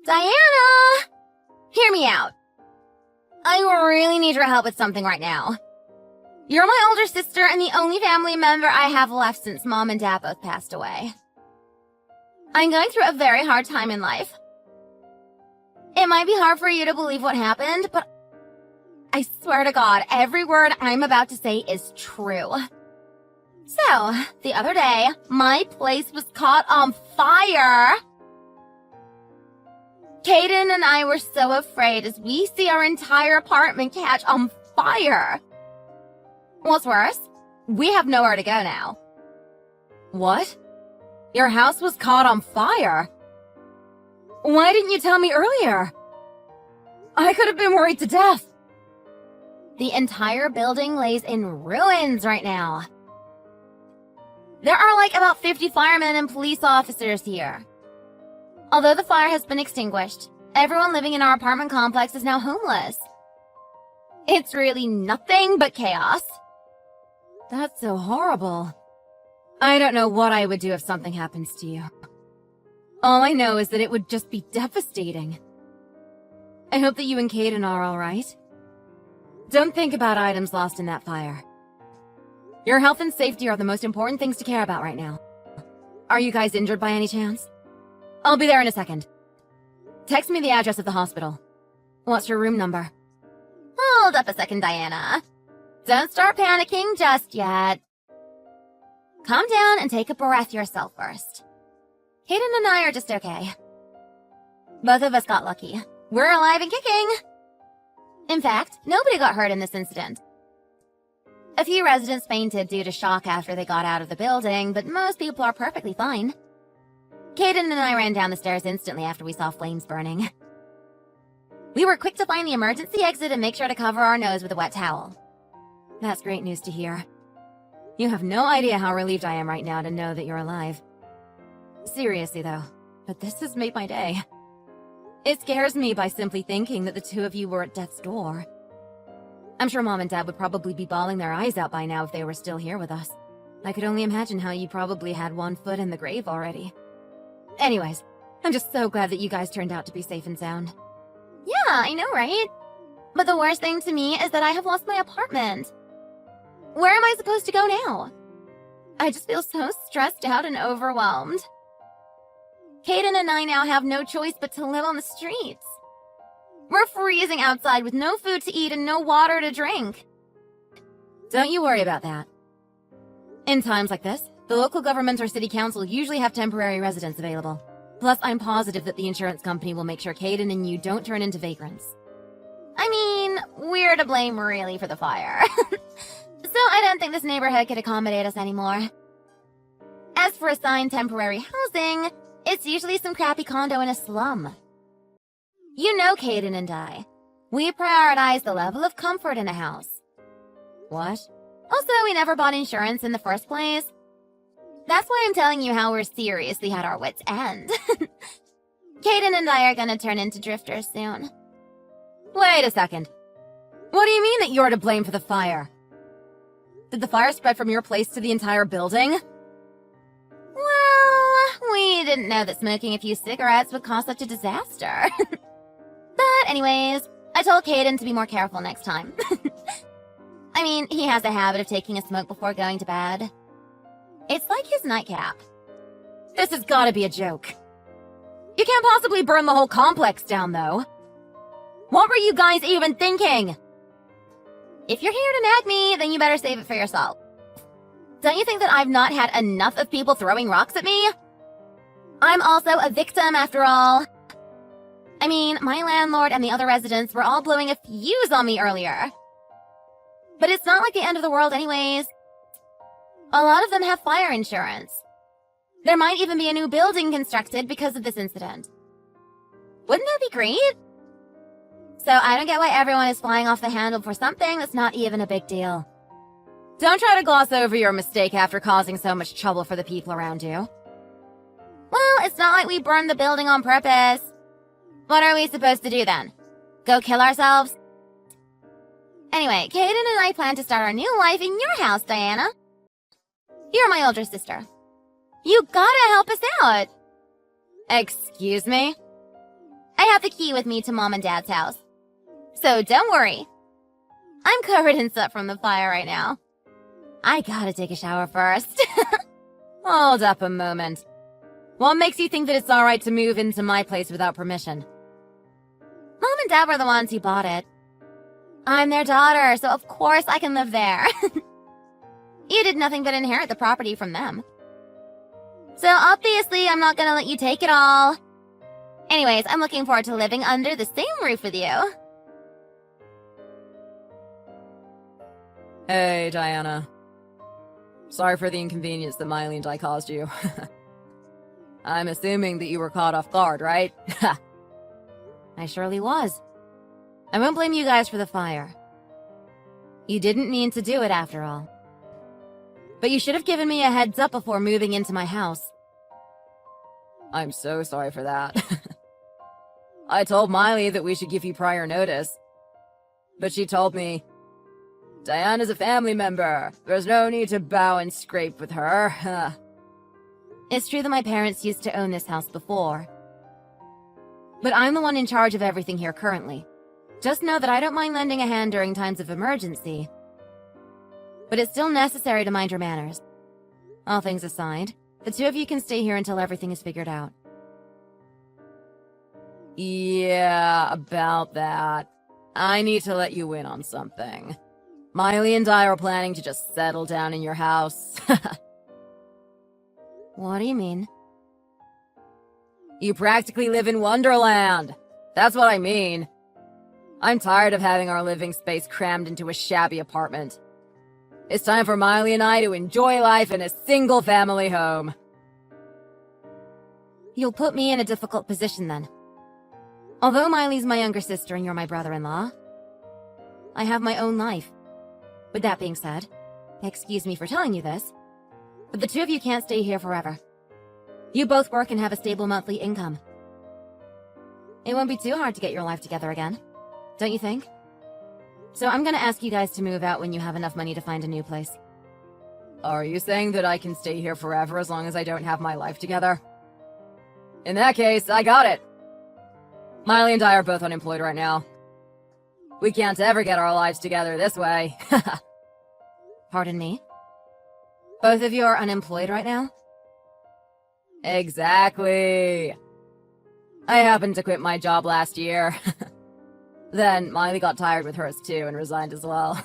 Diana! Hear me out. I really need your help with something right now. You're my older sister and the only family member I have left since Mom and Dad both passed away. I'm going through a very hard time in life. It might be hard for you to believe what happened, but I swear to God, every word I'm about to say is true. So, the other day, my place was caught on fire. Kaden and I were so afraid as we see our entire apartment catch on fire. What's worse, we have nowhere to go now. What? Your house was caught on fire? Why didn't you tell me earlier? I could have been worried to death. The entire building lays in ruins right now. There are like about 50 firemen and police officers here. Although the fire has been extinguished, everyone living in our apartment complex is now homeless. It's really nothing but chaos. That's so horrible. I don't know what I would do if something happens to you. All I know is that it would just be devastating. I hope that you and Kaden are alright. Don't think about items lost in that fire. Your health and safety are the most important things to care about right now. Are you guys injured by any chance? I'll be there in a second. Text me the address of the hospital. What's your room number? Hold up a second, Diana. Don't start panicking just yet. Calm down and take a breath yourself first. Kaden and I are just okay. Both of us got lucky. We're alive and kicking. In fact, nobody got hurt in this incident. A few residents fainted due to shock after they got out of the building, but most people are perfectly fine. Kaden and I ran down the stairs instantly after we saw flames burning. We were quick to find the emergency exit and make sure to cover our nose with a wet towel. That's great news to hear. You have no idea how relieved I am right now to know that you're alive. Seriously though, but this has made my day. It scares me by simply thinking that the two of you were at death's door. I'm sure Mom and Dad would probably be bawling their eyes out by now if they were still here with us. I could only imagine how you probably had one foot in the grave already. Anyways, I'm just so glad that you guys turned out to be safe and sound. Yeah, I know, right? But the worst thing to me is that I have lost my apartment. Where am I supposed to go now? I just feel so stressed out and overwhelmed. Kaden and I now have no choice but to live on the streets. We're freezing outside with no food to eat and no water to drink. Don't you worry about that. In times like this, the local government or city council usually have temporary residents available. Plus, I'm positive that the insurance company will make sure Kaden and you don't turn into vagrants. I mean, we're to blame really for the fire. So I don't think this neighborhood could accommodate us anymore. As for assigned temporary housing, it's usually some crappy condo in a slum. You know Kaden and I. We prioritize the level of comfort in a house. What? Also, we never bought insurance in the first place. That's why I'm telling you how we're seriously at our wits' end. Kaden and I are gonna turn into drifters soon. Wait a second. What do you mean that you're to blame for the fire? Did the fire spread from your place to the entire building? Well, we didn't know that smoking a few cigarettes would cause such a disaster. But anyways, I told Kaden to be more careful next time. I mean, he has a habit of taking a smoke before going to bed. It's like his nightcap. This has gotta be a joke. You can't possibly burn the whole complex down, though. What were you guys even thinking? If you're here to nag me, then you better save it for yourself. Don't you think that I've not had enough of people throwing rocks at me? I'm also a victim, after all. I mean, my landlord and the other residents were all blowing a fuse on me earlier. But it's not like the end of the world anyways. A lot of them have fire insurance. There might even be a new building constructed because of this incident. Wouldn't that be great? So I don't get why everyone is flying off the handle for something that's not even a big deal. Don't try to gloss over your mistake after causing so much trouble for the people around you. Well, it's not like we burned the building on purpose. What are we supposed to do then? Go kill ourselves? Anyway, Kaden and I plan to start our new life in your house, Diana. You're my older sister. You gotta help us out. Excuse me? have the key with me to Mom and Dad's house. So don't worry. I'm covered in soot from the fire right now. I gotta take a shower first. Hold up a moment. What makes you think that it's alright to move into my place without permission? Mom and Dad were the ones who bought it. I'm their daughter, so of course I can live there. You did nothing but inherit the property from them. So obviously I'm not gonna let you take it all. Anyways, I'm looking forward to living under the same roof with you. Hey, Diana. Sorry for the inconvenience that Miley and I caused you. I'm assuming that you were caught off guard, right? I surely was. I won't blame you guys for the fire. You didn't mean to do it after all. But you should have given me a heads up before moving into my house. I'm so sorry for that. I told Miley that we should give you prior notice. But she told me, Diana's a family member. There's no need to bow and scrape with her. It's true that my parents used to own this house before. But I'm the one in charge of everything here currently. Just know that I don't mind lending a hand during times of emergency. But it's still necessary to mind your manners. All things aside, the two of you can stay here until everything is figured out. Yeah, about that. I need to let you in on something. Miley and I are planning to just settle down in your house. What do you mean? You practically live in Wonderland. That's what I mean. I'm tired of having our living space crammed into a shabby apartment. It's time for Miley and I to enjoy life in a single-family home. You'll put me in a difficult position then. Although Miley's my younger sister and you're my brother-in-law, I have my own life. With that being said, excuse me for telling you this, but the two of you can't stay here forever. You both work and have a stable monthly income. It won't be too hard to get your life together again, don't you think? So I'm gonna ask you guys to move out when you have enough money to find a new place. Are you saying that I can stay here forever as long as I don't have my life together? In that case, I got it. Miley and I are both unemployed right now. We can't ever get our lives together this way. Pardon me? Both of you are unemployed right now? Exactly. I happened to quit my job last year. Then Miley got tired with hers too and resigned as well.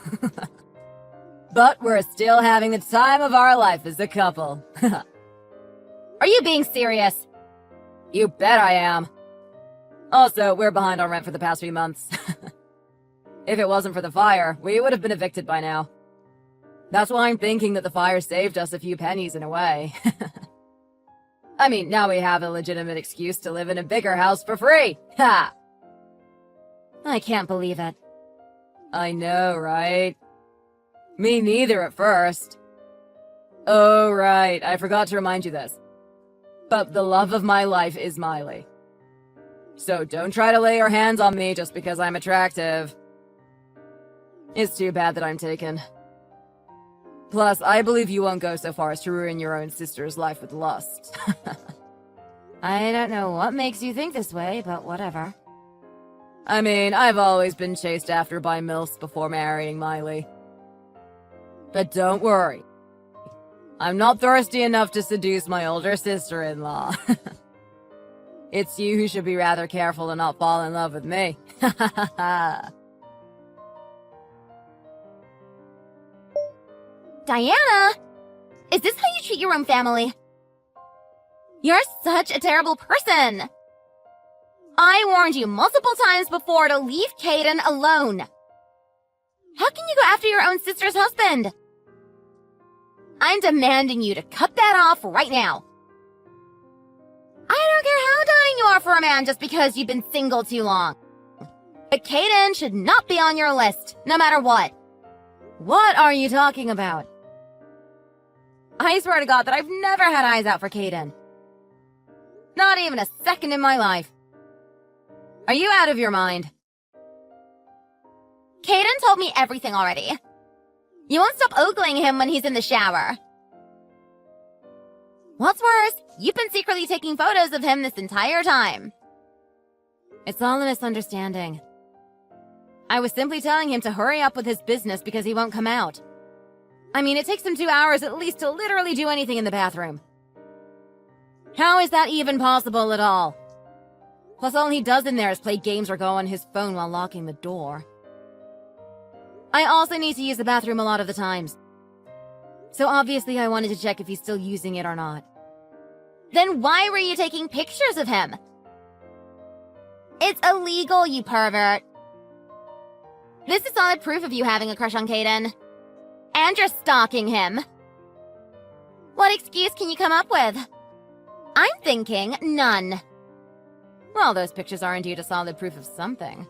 But we're still having the time of our life as a couple. Are you being serious? You bet I am. Also, we're behind on rent for the past few months. If it wasn't for the fire, we would have been evicted by now. That's why I'm thinking that the fire saved us a few pennies in a way. I mean, now we have a legitimate excuse to live in a bigger house for free. Ha! I can't believe it. I know, right? Me neither at first. Oh, right, I forgot to remind you this. But the love of my life is Miley. So don't try to lay your hands on me just because I'm attractive. It's too bad that I'm taken. Plus, I believe you won't go so far as to ruin your own sister's life with lust. I don't know what makes you think this way, but whatever. I mean, I've always been chased after by MILFs before marrying Miley. But don't worry. I'm not thirsty enough to seduce my older sister-in-law. It's you who should be rather careful to not fall in love with me. Diana! Is this how you treat your own family? You're such a terrible person! I warned you multiple times before to leave Caden alone. How can you go after your own sister's husband? I'm demanding you to cut that off right now. I don't care how dying you are for a man just because you've been single too long. But Caden should not be on your list, no matter what. What are you talking about? I swear to God that I've never had eyes out for Caden. Not even a second in my life. Are you out of your mind? Caden told me everything already. You won't stop ogling him when he's in the shower. What's worse, you've been secretly taking photos of him this entire time. It's all a misunderstanding. I was simply telling him to hurry up with his business because he won't come out. I mean, it takes him 2 hours at least to literally do anything in the bathroom. How is that even possible at all? Plus, all he does in there is play games or go on his phone while locking the door. I also need to use the bathroom a lot of the times. So obviously I wanted to check if he's still using it or not. Then why were you taking pictures of him? It's illegal, you pervert. This is solid proof of you having a crush on Caden. And you're stalking him. What excuse can you come up with? I'm thinking none. Well, those pictures are indeed a solid proof of something.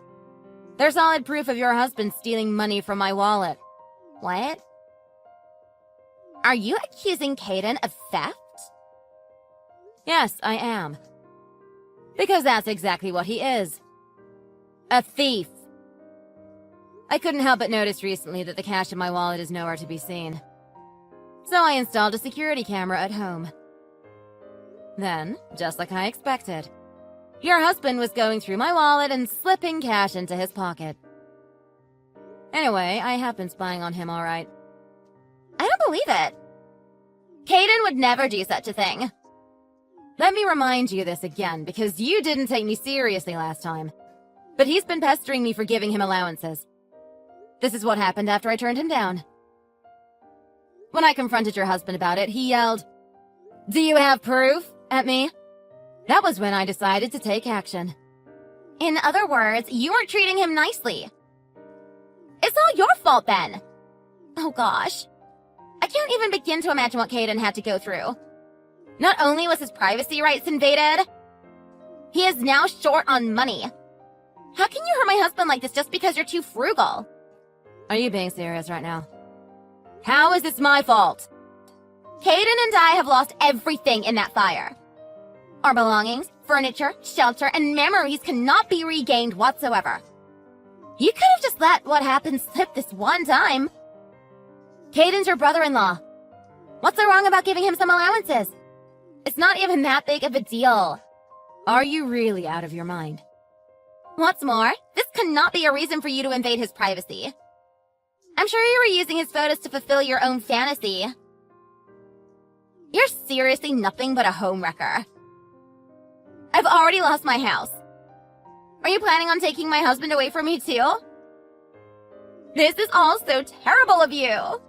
They're solid proof of your husband stealing money from my wallet. What? Are you accusing Caden of theft? Yes, I am. Because that's exactly what he is. A thief. I couldn't help but notice recently that the cash in my wallet is nowhere to be seen. So I installed a security camera at home. Then, just like I expected, your husband was going through my wallet and slipping cash into his pocket. Anyway, I have been spying on him all right. I don't believe it. Caden would never do such a thing. Let me remind you this again, because you didn't take me seriously last time. But he's been pestering me for giving him allowances. This is what happened after I turned him down. When I confronted your husband about it, he yelled, "Do you have proof?" at me. That was when I decided to take action. In other words, you weren't treating him nicely. It's all your fault then. Oh gosh. I can't even begin to imagine what Caden had to go through. Not only was his privacy rights invaded, he is now short on money. How can you hurt my husband like this just because you're too frugal? Are you being serious right now? How is this my fault? Caden and I have lost everything in that fire. Our belongings, furniture, shelter, and memories cannot be regained whatsoever. You could have just let what happened slip this one time. Caden's your brother-in-law. What's so wrong about giving him some allowances? It's not even that big of a deal. Are you really out of your mind? What's more, this cannot be a reason for you to invade his privacy. I'm sure you were using his photos to fulfill your own fantasy. You're seriously nothing but a homewrecker. I've already lost my house. Are you planning on taking my husband away from me too? This is all so terrible of you.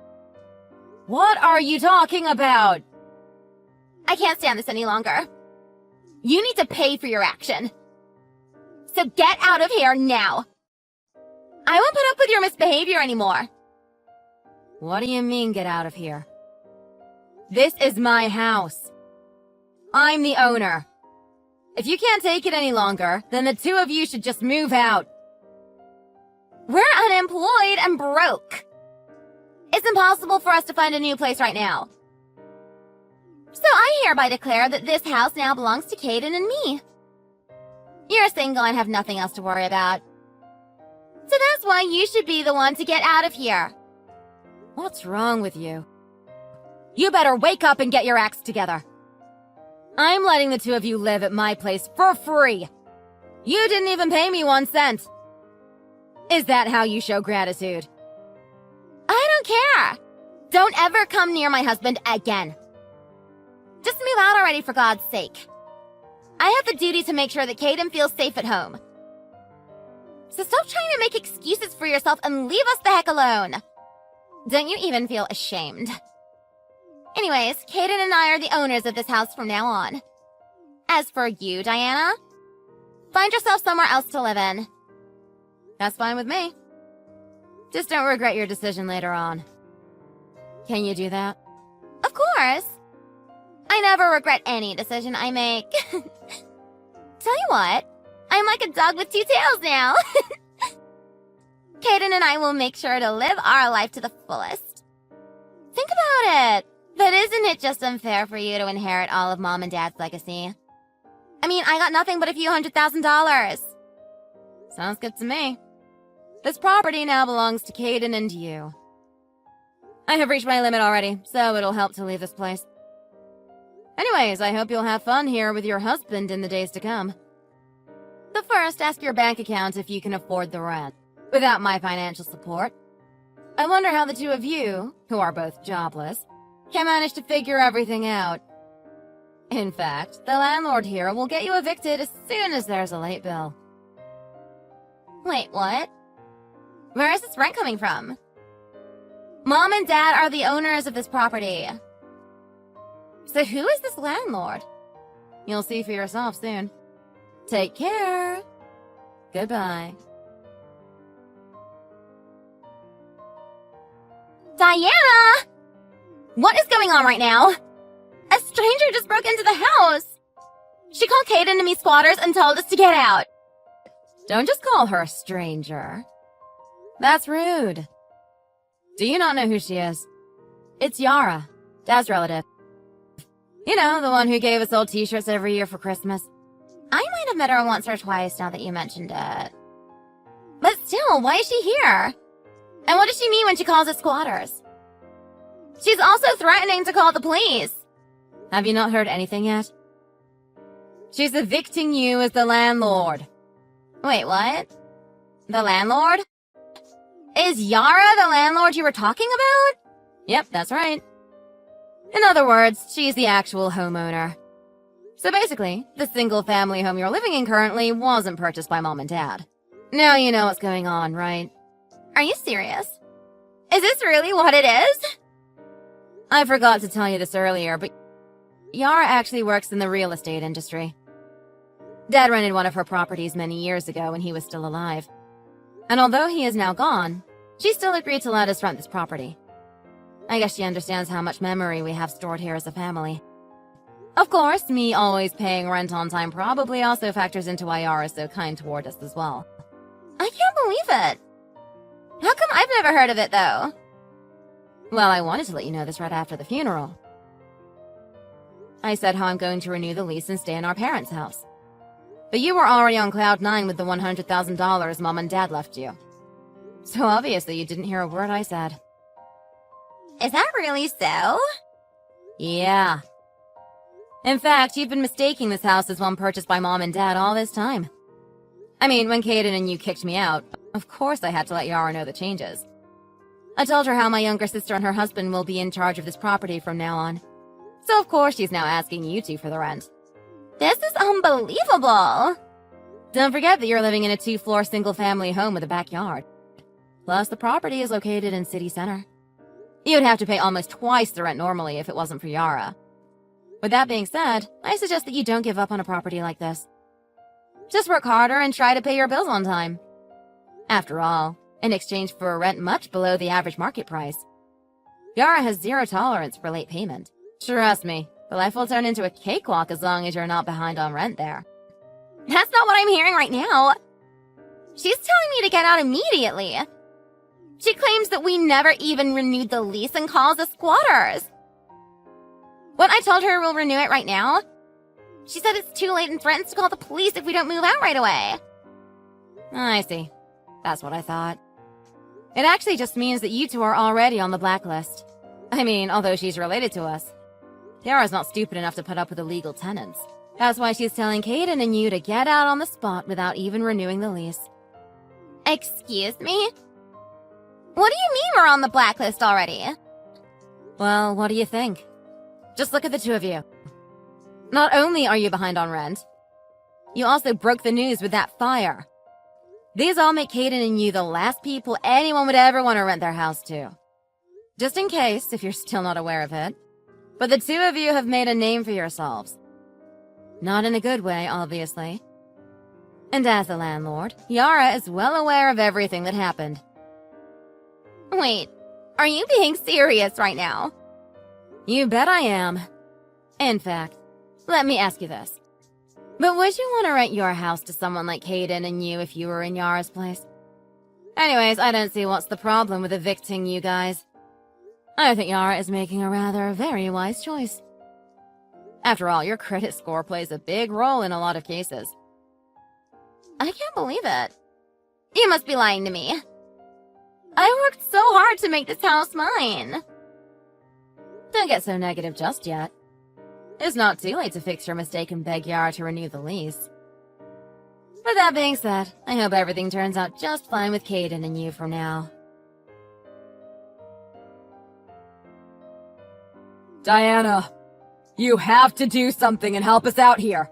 What are you talking about? I can't stand this any longer. You need to pay for your action. So get out of here now. I won't put up with your misbehavior anymore. What do you mean, get out of here? This is my house. I'm the owner. If you can't take it any longer, then the two of you should just move out. We're unemployed and broke. It's impossible for us to find a new place right now. So I hereby declare that this house now belongs to Caden and me. You're single and have nothing else to worry about. So that's why you should be the one to get out of here. What's wrong with you? You better wake up and get your acts together. I'm letting the two of you live at my place for free. You didn't even pay me 1 cent. Is that how you show gratitude? I don't care. Don't ever come near my husband again. Just move out already, for God's sake. I have the duty to make sure that Caden feels safe at home. So stop trying to make excuses for yourself and leave us the heck alone. Don't you even feel ashamed? Anyways, Caden and I are the owners of this house from now on. As for you, Diana, find yourself somewhere else to live in. That's fine with me. Just don't regret your decision later on. Can you do that? Of course. I never regret any decision I make. Tell you what, I'm like a dog with 2 tails now. Caden and I will make sure to live our life to the fullest. Think about it. But isn't it just unfair for you to inherit all of Mom and Dad's legacy? I mean, I got nothing but a few $100,000. Sounds good to me. This property now belongs to Caden and you. I have reached my limit already, so it'll help to leave this place. Anyways, I hope you'll have fun here with your husband in the days to come. But first, ask your bank account if you can afford the rent. Without my financial support, I wonder how the two of you, who are both jobless, can manage to figure everything out. In fact, the landlord here will get you evicted as soon as there's a late bill. Wait, what? Where is this rent coming from? Mom and Dad are the owners of this property. So who is this landlord? You'll see for yourself soon. Take care. Goodbye. Diana! What is going on right now? A stranger just broke into the house. She called Kate and me squatters and told us to get out. Don't just call her a stranger. That's rude. Do you not know who she is? It's Yara, Dad's relative. You know, the one who gave us old t-shirts every year for Christmas. I might have met her once or twice now that you mentioned it. But still, why is she here? And what does she mean when she calls us squatters? She's also threatening to call the police. Have you not heard anything yet? She's evicting you as the landlord. Wait, what? The landlord? Is Yara the landlord you were talking about? Yep, that's right. In other words, she's the actual homeowner. So basically, the single-family home you're living in currently wasn't purchased by Mom and Dad. Now you know what's going on, right? Are you serious? Is this really what it is? I forgot to tell you this earlier, but Yara actually works in the real estate industry. Dad rented one of her properties many years ago when he was still alive. And although he is now gone, she still agreed to let us rent this property. I guess she understands how much memory we have stored here as a family. Of course, me always paying rent on time probably also factors into why Yara is so kind toward us as well. I can't believe it. How come I've never heard of it, though? Well, I wanted to let you know this right after the funeral. I said how I'm going to renew the lease and stay in our parents' house. But you were already on cloud 9 with the $100,000 Mom and Dad left you. So obviously you didn't hear a word I said. Is that really so? Yeah. In fact, you've been mistaking this house as one purchased by Mom and Dad all this time. I mean, when Kaden and you kicked me out, of course I had to let Yara know the changes. I told her how my younger sister and her husband will be in charge of this property from now on. So of course she's now asking you two for the rent. This is unbelievable! Don't forget that you're living in a 2-floor single-family home with a backyard. Plus, the property is located in city center. You'd have to pay almost twice the rent normally if it wasn't for Yara. With that being said, I suggest that you don't give up on a property like this. Just work harder and try to pay your bills on time. After all, in exchange for a rent much below the average market price, Yara has zero tolerance for late payment. Trust me, the life will turn into a cakewalk as long as you're not behind on rent there. That's not what I'm hearing right now. She's telling me to get out immediately. She claims that we never even renewed the lease and calls us squatters. When I told her we'll renew it right now, she said it's too late and threatens to call the police if we don't move out right away. I see. That's what I thought. It actually just means that you two are already on the blacklist. I mean, although she's related to us. Yara's not stupid enough to put up with illegal tenants. That's why she's telling Kaden and you to get out on the spot without even renewing the lease. Excuse me? What do you mean we're on the blacklist already? Well, what do you think? Just look at the two of you. Not only are you behind on rent, you also broke the news with that fire. These all make Kaden and you the last people anyone would ever want to rent their house to. Just in case, if you're still not aware of it. But the two of you have made a name for yourselves. Not in a good way, obviously. And as the landlord, Yara is well aware of everything that happened. Wait, are you being serious right now? You bet I am. In fact, let me ask you this. But would you want to rent your house to someone like Kaden and you if you were in Yara's place? Anyways, I don't see what's the problem with evicting you guys. I think Yara is making a rather very wise choice. After all, your credit score plays a big role in a lot of cases. I can't believe it. You must be lying to me. I worked so hard to make this house mine. Don't get so negative just yet. It's not too late to fix your mistake and beg Yara to renew the lease. But that being said, I hope everything turns out just fine with Caden and you from now. Diana, you have to do something and help us out here.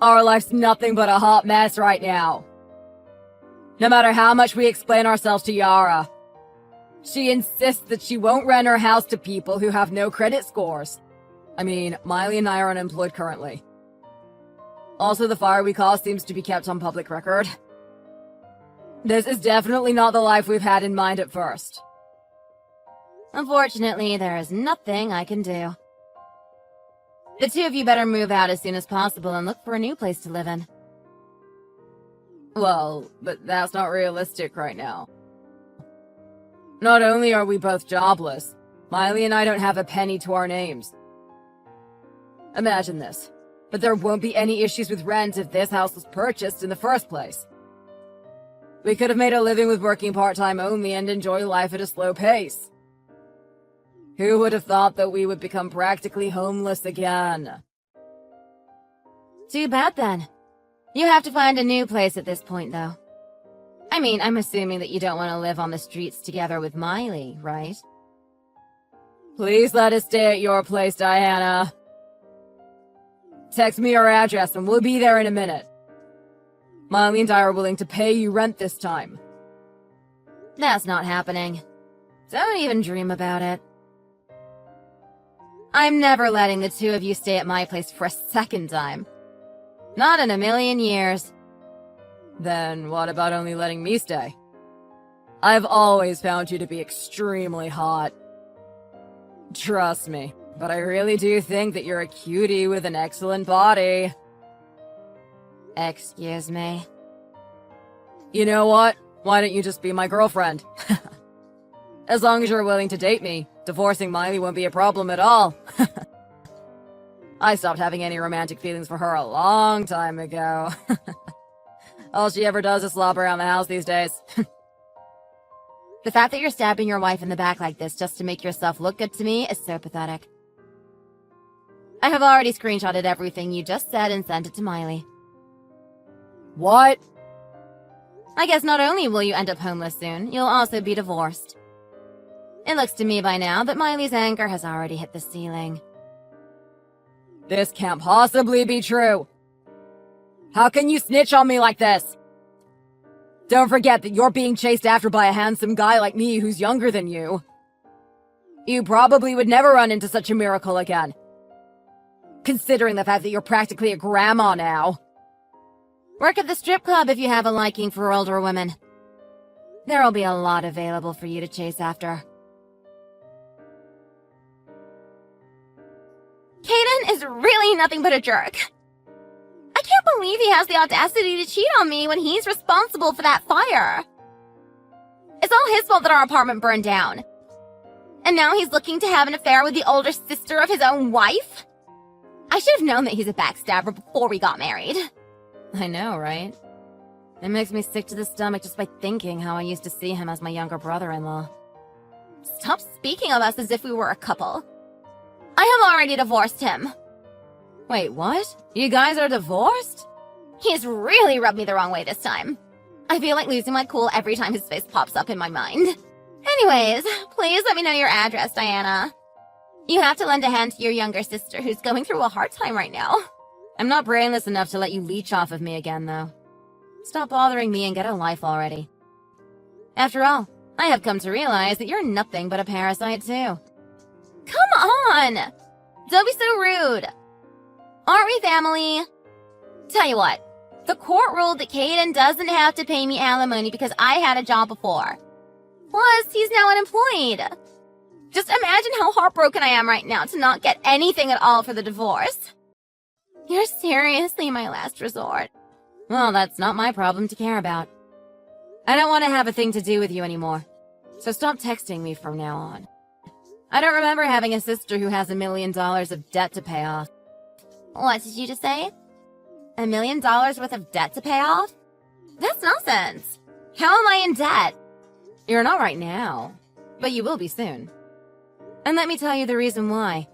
Our life's nothing but a hot mess right now. No matter how much we explain ourselves to Yara, she insists that she won't rent her house to people who have no credit scores. I mean, Miley and I are unemployed currently. Also, the fire we caused seems to be kept on public record. This is definitely not the life we've had in mind at first. Unfortunately, there is nothing I can do. The two of you better move out as soon as possible and look for a new place to live in. Well, but that's not realistic right now. Not only are we both jobless, Miley and I don't have a penny to our names. Imagine this, but there won't be any issues with rent if this house was purchased in the first place. We could have made a living with working part-time only and enjoy life at a slow pace. Who would have thought that we would become practically homeless again? Too bad then. You have to find a new place at this point, though. I mean, I'm assuming that you don't want to live on the streets together with Miley, right? Please let us stay at your place, Diana. Text me your address and we'll be there in a minute. Miley and I are willing to pay you rent this time. That's not happening. Don't even dream about it. I'm never letting the two of you stay at my place for a second time. Not in a million years. Then what about only letting me stay? I've always found you to be extremely hot. Trust me, but I really do think that you're a cutie with an excellent body. Excuse me? You know what? Why don't you just be my girlfriend? As long as you're willing to date me, divorcing Miley won't be a problem at all. I stopped having any romantic feelings for her a long time ago. All she ever does is slop around the house these days. The fact that you're stabbing your wife in the back like this just to make yourself look good to me is so pathetic. I have already screenshotted everything you just said and sent it to Miley. What? I guess not only will you end up homeless soon, you'll also be divorced. It looks to me by now that Miley's anger has already hit the ceiling. This can't possibly be true. How can you snitch on me like this? Don't forget that you're being chased after by a handsome guy like me who's younger than you. You probably would never run into such a miracle again. Considering the fact that you're practically a grandma now. Work at the strip club if you have a liking for older women. There'll be a lot available for you to chase after. Caden is really nothing but a jerk. I can't believe he has the audacity to cheat on me when he's responsible for that fire. It's all his fault that our apartment burned down. And now he's looking to have an affair with the older sister of his own wife? I should have known that he's a backstabber before we got married. I know, right? It makes me sick to the stomach just by thinking how I used to see him as my younger brother-in-law. Stop speaking of us as if we were a couple. I have already divorced him. Wait, what? You guys are divorced? He's really rubbed me the wrong way this time. I feel like losing my cool every time his face pops up in my mind. Anyways, please let me know your address, Diana. You have to lend a hand to your younger sister who's going through a hard time right now. I'm not brainless enough to let you leech off of me again, though. Stop bothering me and get a life already. After all, I have come to realize that you're nothing but a parasite, too. Come on! Don't be so rude. Aren't we family? Tell you what, the court ruled that Caden doesn't have to pay me alimony because I had a job before. Plus, he's now unemployed. Just imagine how heartbroken I am right now to not get anything at all for the divorce. You're seriously my last resort. Well, that's not my problem to care about. I don't want to have a thing to do with you anymore, so stop texting me from now on. I don't remember having a sister who has $1 million of debt to pay off. What did you just say? $1 million worth of debt to pay off? That's nonsense. How am I in debt? You're not right now, but you will be soon. And let me tell you the reason why.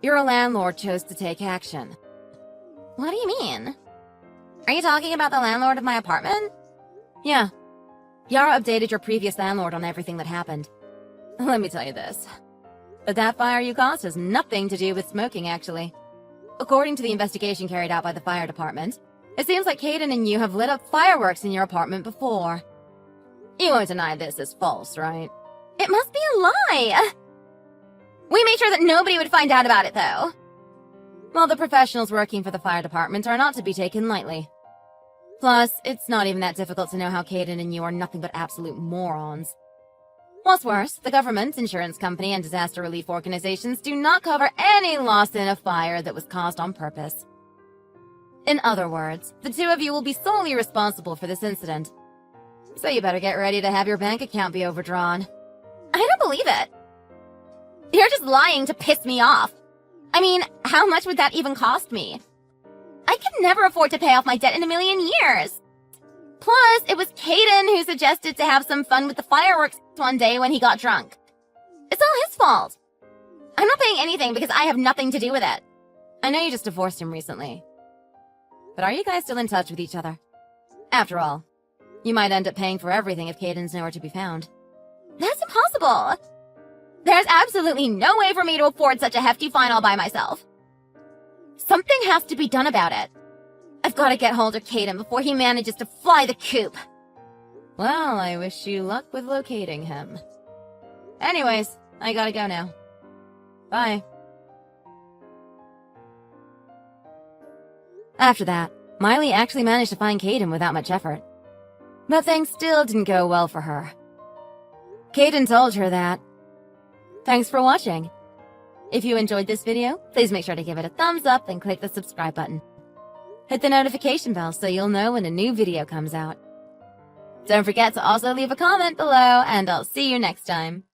Your landlord chose to take action. What do you mean? Are you talking about the landlord of my apartment? Yeah. Yara updated your previous landlord on everything that happened. Let me tell you this. But that fire you caused has nothing to do with smoking, actually. According to the investigation carried out by the fire department, it seems like Caden and you have lit up fireworks in your apartment before. You won't deny this is false, right? It must be a lie! We made sure that nobody would find out about it, though. Well, the professionals working for the fire department are not to be taken lightly. Plus, it's not even that difficult to know how Caden and you are nothing but absolute morons. What's worse, the government, insurance company, and disaster relief organizations do not cover any loss in a fire that was caused on purpose. In other words, the two of you will be solely responsible for this incident. So you better get ready to have your bank account be overdrawn. I don't believe it. You're just lying to piss me off. I mean, how much would that even cost me? I could never afford to pay off my debt in a million years. Plus, it was Caden who suggested to have some fun with the fireworks one day when he got drunk. It's all his fault. I'm not paying anything because I have nothing to do with it. I know you just divorced him recently. But are you guys still in touch with each other? After all, you might end up paying for everything if Caden's nowhere to be found. That's impossible. There's absolutely no way for me to afford such a hefty fine all by myself. Something has to be done about it. I've got to get hold of Caden before he manages to fly the coop. Well, I wish you luck with locating him. Anyways, I gotta go now. Bye. After that, Miley actually managed to find Caden without much effort. But things still didn't go well for her. Caden told her that. Thanks for watching. If you enjoyed this video, please make sure to give it a thumbs up and click the subscribe button. Hit the notification bell so you'll know when a new video comes out. Don't forget to also leave a comment below, and I'll see you next time.